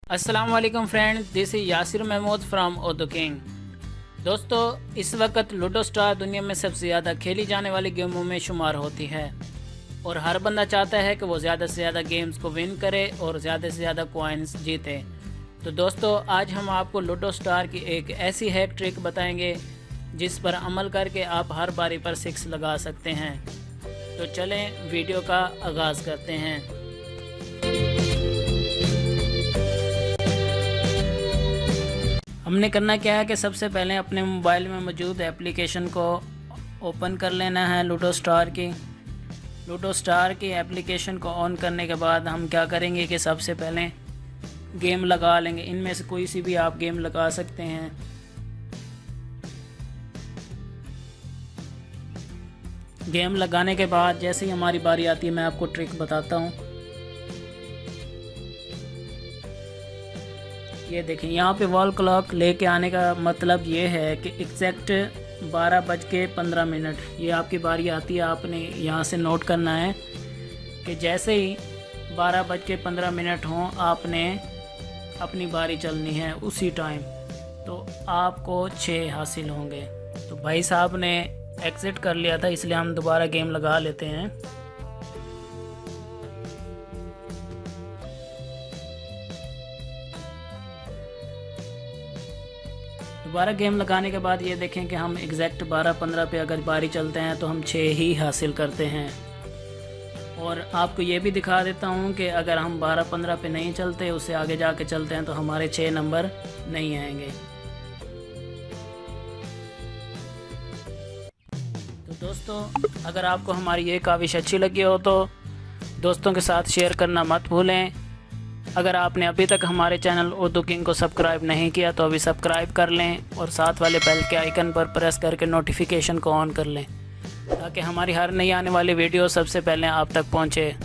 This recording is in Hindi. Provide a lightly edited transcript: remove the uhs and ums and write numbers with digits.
अस्सलाम वालेकुम friend, this is Yasir Mahmood from Odo king. दोस्तों, इस वक्त लूडो स्टार दुनिया में सबसे ज़्यादा खेली जाने वाली गेमों में शुमार होती है और हर बंदा चाहता है कि वो ज़्यादा से ज़्यादा गेम्स को विन करे और ज़्यादा से ज़्यादा कॉइन्स जीते। तो दोस्तों, आज हम आपको लूडो स्टार की एक ऐसी हैक ट्रिक बताएंगे जिस पर अमल करके आप हर बारी पर 6 लगा सकते हैं। तो चलें वीडियो का आगाज़ करते हैं। हमने करना क्या है कि सबसे पहले अपने मोबाइल में मौजूद एप्लीकेशन को ओपन कर लेना है। लूडो स्टार की एप्लीकेशन को ऑन करने के बाद हम क्या करेंगे कि सबसे पहले गेम लगा लेंगे। इनमें से कोई सी भी आप गेम लगा सकते हैं। गेम लगाने के बाद जैसे ही हमारी बारी आती है मैं आपको ट्रिक बताता हूँ। ये देखें, यहाँ पे वॉल क्लॉक लेके आने का मतलब ये है कि एग्जैक्ट 12:15 ये आपकी बारी आती है। आपने यहाँ से नोट करना है कि जैसे ही 12:15 हों आपने अपनी बारी चलनी है उसी टाइम, तो आपको 6 हासिल होंगे। तो भाई साहब ने एग्ज़िट कर लिया था, इसलिए हम दोबारा गेम लगा लेते हैं। दोबारा गेम लगाने के बाद ये देखें कि हम एग्जैक्ट 12:15 पे अगर बारी चलते हैं तो हम 6 ही हासिल करते हैं। और आपको ये भी दिखा देता हूँ कि अगर हम 12:15 पे नहीं चलते, उससे आगे जाके चलते हैं तो हमारे 6 नंबर नहीं आएंगे। तो दोस्तों, अगर आपको हमारी ये काविश अच्छी लगी हो तो दोस्तों के साथ शेयर करना मत भूलें। अगर आपने अभी तक हमारे चैनल ओदो किंग को सब्सक्राइब नहीं किया तो अभी सब्सक्राइब कर लें और साथ वाले बेल के आइकन पर प्रेस करके नोटिफिकेशन को ऑन कर लें ताकि हमारी हर नई आने वाली वीडियो सबसे पहले आप तक पहुंचे।